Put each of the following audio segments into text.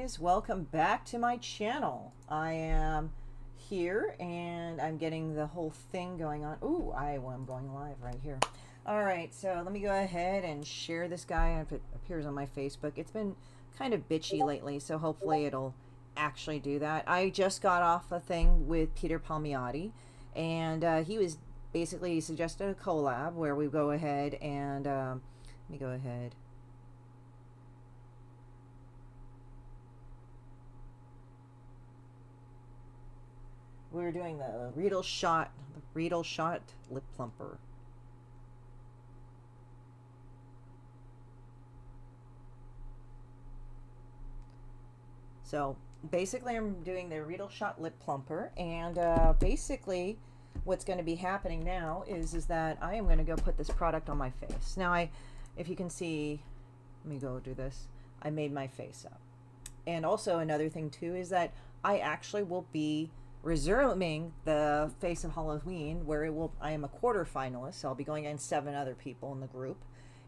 guys, welcome back to my channel. I am here and I'm getting the whole thing going on. Ooh, I'm going live right here. Alright, so let me go ahead and share this guy if it appears on my Facebook. It's been kind of bitchy lately, so hopefully it'll actually do that. I just got off a thing with Peter Palmiotti, and he was basically suggested a collab where we go ahead and let me go ahead. We're doing the Reedle shot lip plumper. So basically I'm doing the Reedle shot lip plumper, and basically what's going to be happening now is that I am going to go put this product on my face. Now if you can see, let me go do this. I made my face up. And also another thing too is that I actually will be resuming the Face of Halloween, where I am a quarter finalist, so I'll be going against 7 other people in the group,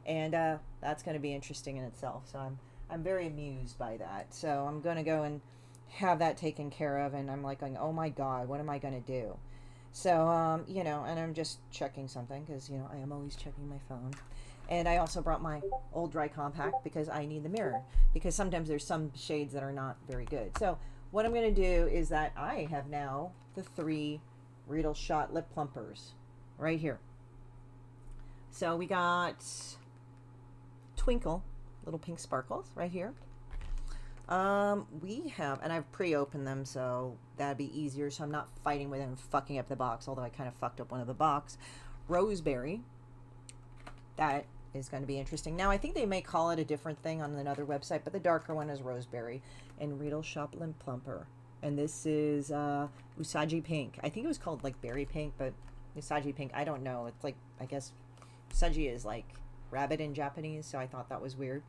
and that's going to be interesting in itself. So I'm very amused by that. So I'm going to go and have that taken care of, and I'm like going, oh my god, what am I going to do? So you know, and I'm just checking something because, you know, I am always checking my phone. And I also brought my old dry compact because I need the mirror, because sometimes there's some shades that are not very good. So what I'm going to do is that I have now the 3 Reedle Shot Lip Plumpers right here. So we got Twinkle, little pink sparkles right here. We have, and I've pre-opened them, so that'd be easier, so I'm not fighting with it and fucking up the box, although I kind of fucked up one of the box. Roseberry. That is going to be interesting. Now, I think they may call it a different thing on another website, but the darker one is Roseberry. And Reedle Shop Lip Plumper. And this is Usagi Pink. I think it was called like Berry Pink, but Usagi Pink, I don't know. It's like, I guess Usagi is like rabbit in Japanese, so I thought that was weird.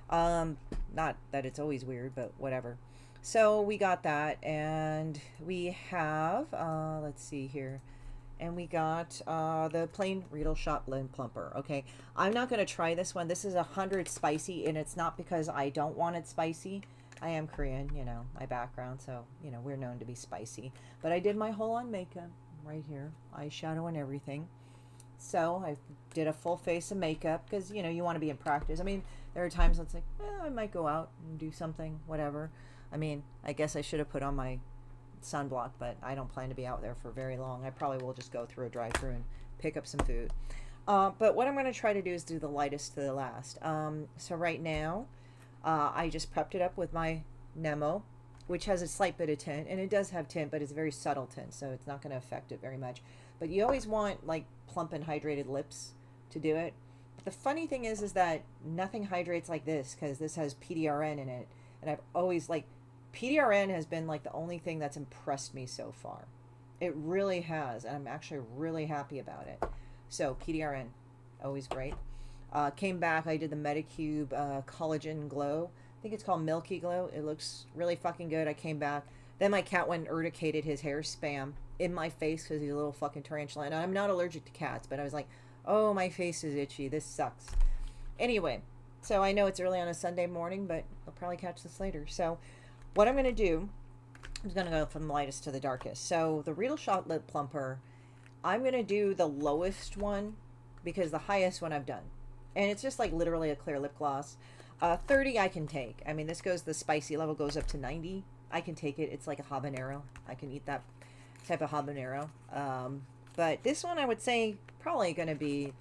Not that it's always weird, but whatever. So we got that, and we have, let's see here. And we got the plain Reedle Shot Lip Plumper. Okay, I'm not going to try this one. This is 100 spicy, and it's not because I don't want it spicy. I am Korean, you know, my background, so, you know, we're known to be spicy. But I did my whole on makeup right here, eyeshadow and everything. So I did a full face of makeup because, you know, you want to be in practice. I mean, there are times it's like, I might go out and do something, whatever. I mean, I guess I should have put on my sunblock, but I don't plan to be out there for very long. I probably will just go through a drive-thru and pick up some food. But what I'm going to try to do is do the lightest to the last. So right now, I just prepped it up with my Nemo, which has a slight bit of tint, and it does have tint, but it's a very subtle tint, so it's not going to affect it very much. But you always want like plump and hydrated lips to do it. But the funny thing is that nothing hydrates like this, because this has PDRN in it, and I've always like, PDRN has been like the only thing that's impressed me so far. It really has, and I'm actually really happy about it. So PDRN, always great. Came back, I did the Medicube Collagen Glow. I think it's called Milky Glow. It looks really fucking good. I came back. Then my cat went and urticated his hair spam in my face because he's a little fucking tarantula. And I'm not allergic to cats, but I was like, oh, my face is itchy. This sucks. Anyway, so I know it's early on a Sunday morning, but I'll probably catch this later. So what I'm going to do, I'm going to go from the lightest to the darkest. So the Reedle Shot Lip Plumper, I'm going to do the lowest one because the highest one I've done. And it's just like literally a clear lip gloss. 30 I can take. I mean, this goes, the spicy level goes up to 90. I can take it. It's like a habanero. I can eat that type of habanero. But this one I would say probably going to be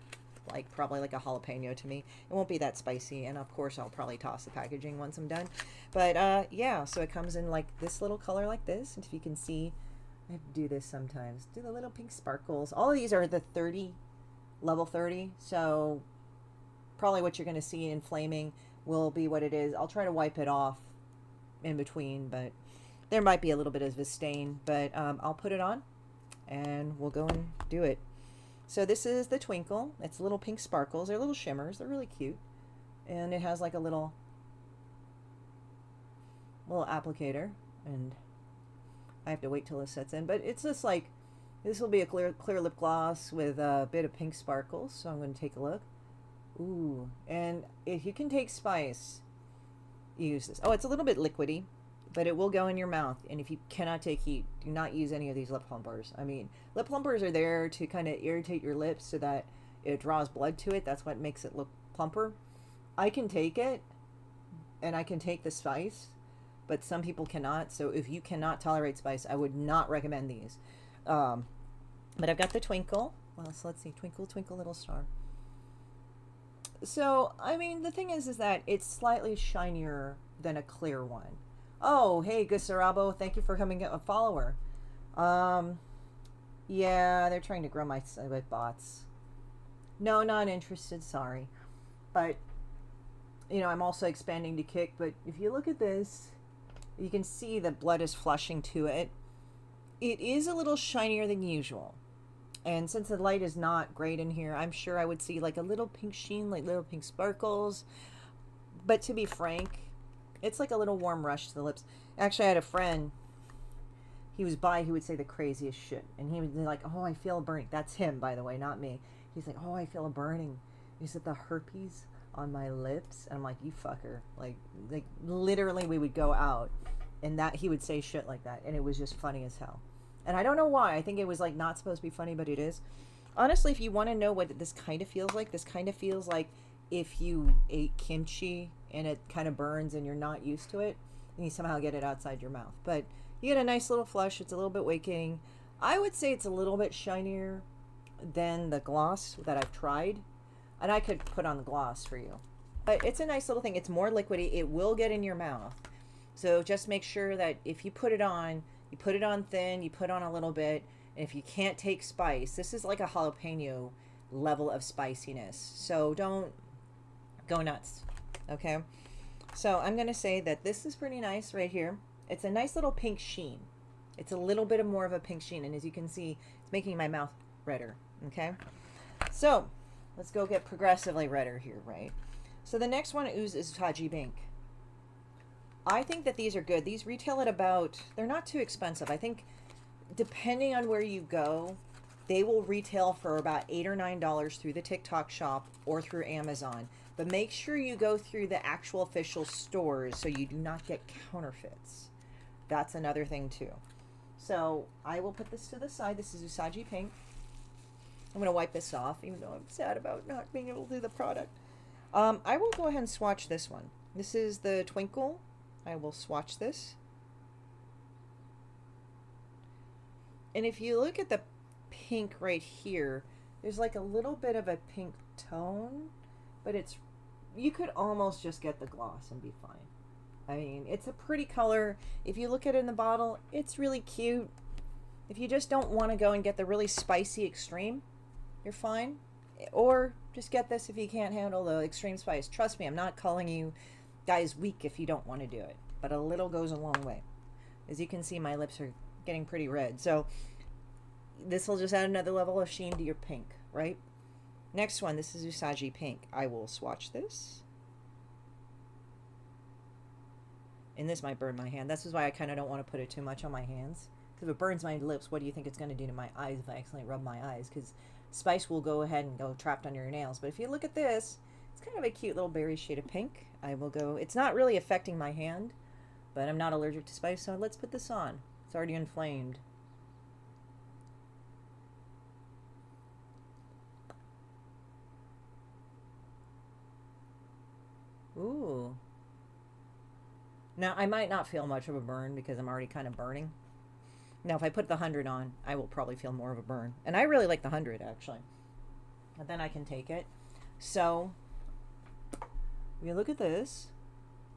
probably like a jalapeno to me. It won't be that spicy, and of course I'll probably toss the packaging once I'm done. But yeah, so it comes in like this little color like this, and if you can see, I have to do this sometimes. Do the little pink sparkles. All of these are the 30, level 30, so probably what you're going to see in flaming will be what it is. I'll try to wipe it off in between, but there might be a little bit of a stain, but I'll put it on and we'll go and do it. So this is the Twinkle. It's little pink sparkles. They're little shimmers. They're really cute. And it has like a little applicator, and I have to wait till it sets in. But it's just like, this will be a clear lip gloss with a bit of pink sparkles. So I'm going to take a look. Ooh, and if you can take spice, use this. Oh, it's a little bit liquidy, but it will go in your mouth. And if you cannot take heat, do not use any of these lip plumpers. I mean, lip plumpers are there to kind of irritate your lips so that it draws blood to it. That's what makes it look plumper. I can take it, and I can take the spice, but some people cannot. So if you cannot tolerate spice, I would not recommend these. But I've got the Twinkle. Well, so let's see. Twinkle, twinkle, little star. So, I mean, the thing is that it's slightly shinier than a clear one. Oh, hey, Gusarabo, thank you for coming a follower. Yeah, they're trying to grow my with bots. No, not interested, sorry. But, you know, I'm also expanding to Kick, but if you look at this, you can see the blood is flushing to it. It is a little shinier than usual. And since the light is not great in here, I'm sure I would see like a little pink sheen, like little pink sparkles. But to be frank, it's like a little warm rush to the lips. Actually, I had a friend, he was bi, he would say the craziest shit. And he would be like, oh, I feel a burning. That's him, by the way, not me. He's like, oh, I feel a burning. He said the herpes on my lips. And I'm like, you fucker. Like literally we would go out and that he would say shit like that. And it was just funny as hell. And I don't know why. I think it was like not supposed to be funny, but it is. Honestly, if you want to know what this kind of feels like, this kind of feels like if you ate kimchi and it kind of burns and you're not used to it and you somehow get it outside your mouth. But you get a nice little flush. It's a little bit waking. I would say it's a little bit shinier than the gloss that I've tried. And I could put on the gloss for you. But it's a nice little thing. It's more liquidy. It will get in your mouth. So just make sure that if you put it on, you put it on thin, you put on a little bit, and if you can't take spice, this is like a jalapeno level of spiciness. So don't go nuts, okay? So I'm going to say that this is pretty nice right here. It's a nice little pink sheen. It's a little bit more of a pink sheen, and as you can see, it's making my mouth redder, okay? So let's go get progressively redder here, right? So the next one is Taji Pink. I think that these are good. These retail at about, they're not too expensive. I think depending on where you go, they will retail for about $8 or $9 through the TikTok shop or through Amazon. But make sure you go through the actual official stores so you do not get counterfeits. That's another thing too. So I will put this to the side. This is Usagi Pink. I'm going to wipe this off, even though I'm sad about not being able to do the product. I will go ahead and swatch this one. This is the Twinkle. I will swatch this. And if you look at the pink right here, there's like a little bit of a pink tone, but it's, you could almost just get the gloss and be fine. I mean, it's a pretty color. If you look at it in the bottle, it's really cute. If you just don't want to go and get the really spicy extreme, you're fine. Or just get this if you can't handle the extreme spice. Trust me, I'm not calling you guys weak if you don't want to do it, but a little goes a long way. As you can see, my lips are getting pretty red, so this will just add another level of sheen to your pink, right? Next one, this is Usagi Pink. I will swatch this, and this might burn my hand. This is why I kind of don't want to put it too much on my hands, because if it burns my lips, what do you think it's going to do to my eyes if I accidentally rub my eyes? Because spice will go ahead and go trapped under your nails. But if you look at this, it's kind of a cute little berry shade of pink. I will go, it's not really affecting my hand, but I'm not allergic to spice, so let's put this on. It's already inflamed. Ooh. Now, I might not feel much of a burn because I'm already kind of burning. Now, if I put the 100 on, I will probably feel more of a burn. And I really like the 100, actually. But then I can take it. So, if you look at this,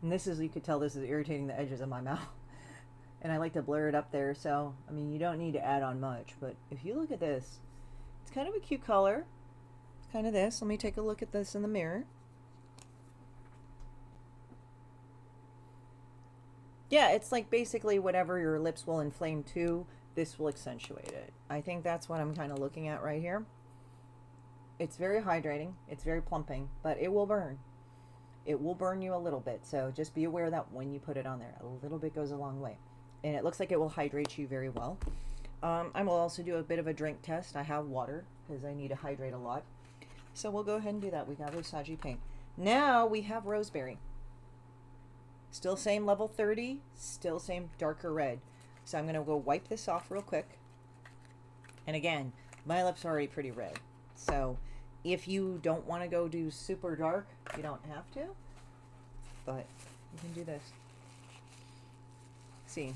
and this is, you could tell this is irritating the edges of my mouth. And I like to blur it up there, so, I mean, you don't need to add on much. But if you look at this, it's kind of a cute color. It's kind of this. Let me take a look at this in the mirror. Yeah, it's like basically whatever your lips will inflame to, this will accentuate it. I think that's what I'm kind of looking at right here. It's very hydrating. It's very plumping, but it will burn. It will burn you a little bit, so just be aware that when you put it on there, a little bit goes a long way. And it looks like it will hydrate you very well. I will also do a bit of a drink test. I have water because I need to hydrate a lot. So we'll go ahead and do that. We got Usagi Pink. Now we have Roseberry. Still same level 30, still same darker red. So I'm going to go wipe this off real quick. And again, my lips are already pretty red. So if you don't want to go do super dark, you don't have to. But you can do this. See,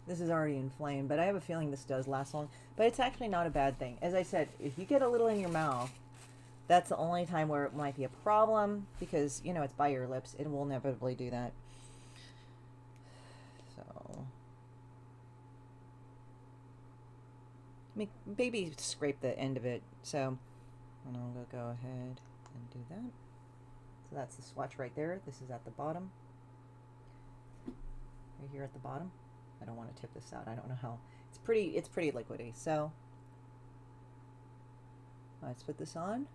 this is already inflamed, but I have a feeling this does last long. But it's actually not a bad thing. As I said, if you get a little in your mouth, that's the only time where it might be a problem, because, you know, it's by your lips. It will inevitably do that. So, maybe scrape the end of it. So, and I'll go ahead and do that. So that's the swatch right there. This is at the bottom. Right here at the bottom. I don't want to tip this out. I don't know how. It's pretty liquidy. So, let's put this on.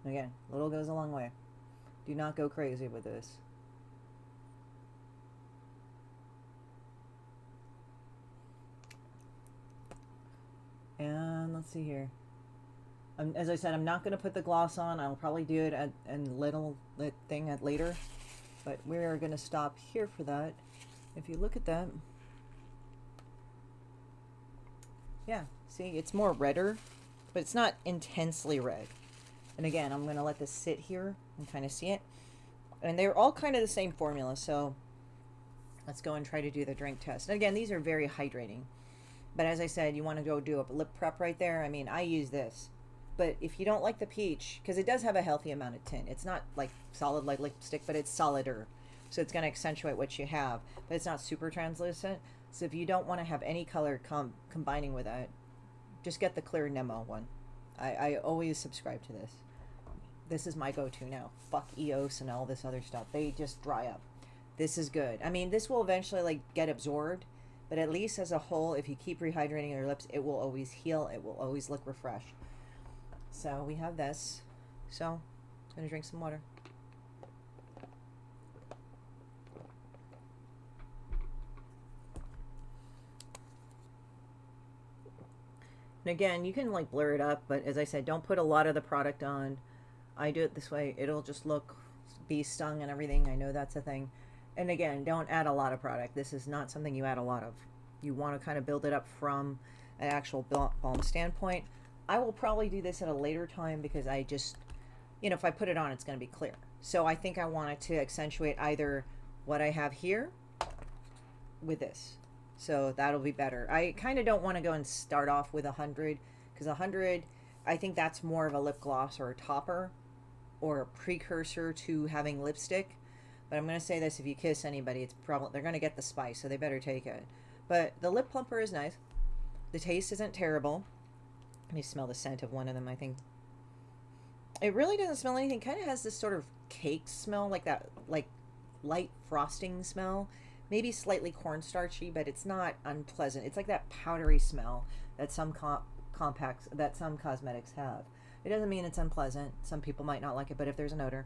Again, little goes a long way. Do not go crazy with this. And let's see here. As I said, I'm not going to put the gloss on. I'll probably do it at later. But we're going to stop here for that. If you look at that. Yeah, see, it's more redder, but it's not intensely red. And again, I'm going to let this sit here and kind of see it. And they're all kind of the same formula, so let's go and try to do the drink test. And again, these are very hydrating. But as I said, you want to go do a lip prep right there. I mean, I use this. But if you don't like the peach, because it does have a healthy amount of tint. It's not like solid like lipstick, but it's solider. So it's going to accentuate what you have. But it's not super translucent. So if you don't want to have any color combining with it, just get the clear Nemo one. I always subscribe to this. This is my go-to now. Fuck EOS and all this other stuff. They just dry up. This is good. I mean, this will eventually like get absorbed, but at least as a whole, if you keep rehydrating your lips, it will always heal. It will always look refreshed. So we have this. So I'm gonna drink some water. And again, you can like blur it up, but as I said, don't put a lot of the product on. I do it this way. It'll just look bee stung and everything. I know that's a thing. And again, don't add a lot of product. This is not something you add a lot of. You want to kind of build it up from an actual balm standpoint. I will probably do this at a later time because I just, you know, if I put it on, it's going to be clear. So I think I wanted to accentuate either what I have here with this. So that'll be better. I kind of don't want to go and start off with 100 because 100, I think that's more of a lip gloss or a topper or a precursor to having lipstick. But I'm going to say this, if you kiss anybody, it's probably, they're going to get the spice, so they better take it. But the lip plumper is nice. The taste isn't terrible. Let me smell the scent of one of them, I think. It really doesn't smell anything. Kind of has this sort of cake smell, like that, like light frosting smell. Maybe slightly cornstarchy, but it's not unpleasant. It's like that powdery smell that some compacts, that some cosmetics have. It doesn't mean it's unpleasant. Some people might not like it, but if there's an odor,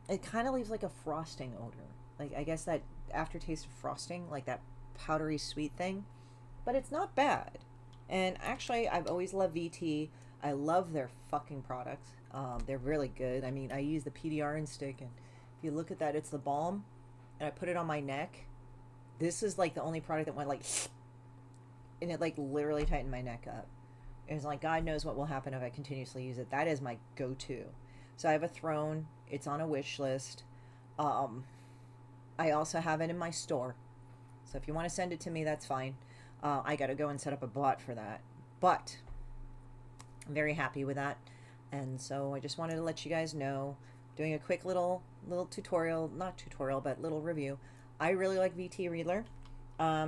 it kind of leaves like a frosting odor. Like, I guess that aftertaste of frosting, like that powdery sweet thing. But it's not bad. And actually, I've always loved VT. I love their fucking products. They're really good. I mean, I use the PDR stick, and if you look at that, it's the balm. And I put it on my neck. This is like the only product that went like, and it like literally tightened my neck up. It was like, God knows what will happen if I continuously use it. That is my go-to. So I have a throne. It's on a wish list. I also have it in my store. So if you want to send it to me, that's fine. I got to go and set up a bot for that. But I'm very happy with that. And so I just wanted to let you guys know, doing a quick little tutorial, not tutorial, but little review. I really like VT Reedler.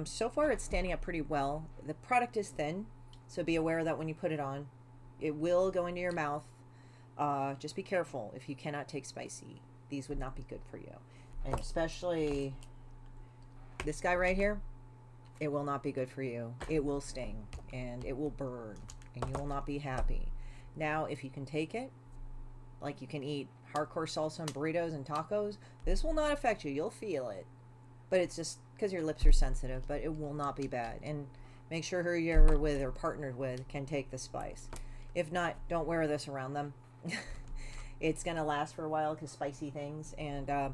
So far it's standing up pretty well. The product is thin, so be aware that when you put it on, it will go into your mouth. Just be careful if you cannot take spicy. These would not be good for you. And especially this guy right here, it will not be good for you. It will sting and it will burn and you will not be happy. Now, if you can take it, like you can eat hardcore salsa and burritos and tacos, this will not affect you. You'll feel it. But it's just because your lips are sensitive, but it will not be bad. And make sure who you're with or partnered with can take the spice. If not, don't wear this around them. It's going to last for a while because spicy things. And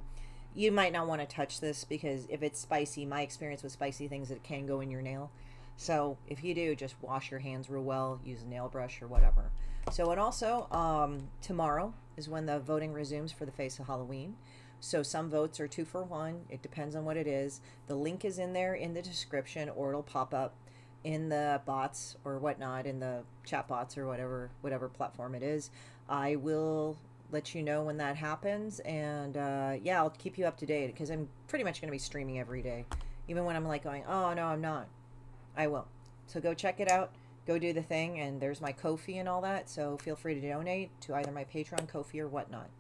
You might not want to touch this because if it's spicy, my experience with spicy things, it can go in your nail. So if you do, just wash your hands real well, use a nail brush or whatever. So, and also, tomorrow is when the voting resumes for the Face of Halloween. So some votes are 2 for 1. It depends on what it is. The link is in there in the description, or it'll pop up in the bots or whatnot, in the chat bots or whatever platform it is. I will let you know when that happens, and yeah, I'll keep you up to date because I'm pretty much going to be streaming every day, even when I'm like going, oh no, I'm not. I will. So go check it out. Go do the thing, and there's my Ko-fi and all that. So feel free to donate to either my Patreon, Ko-fi, or whatnot.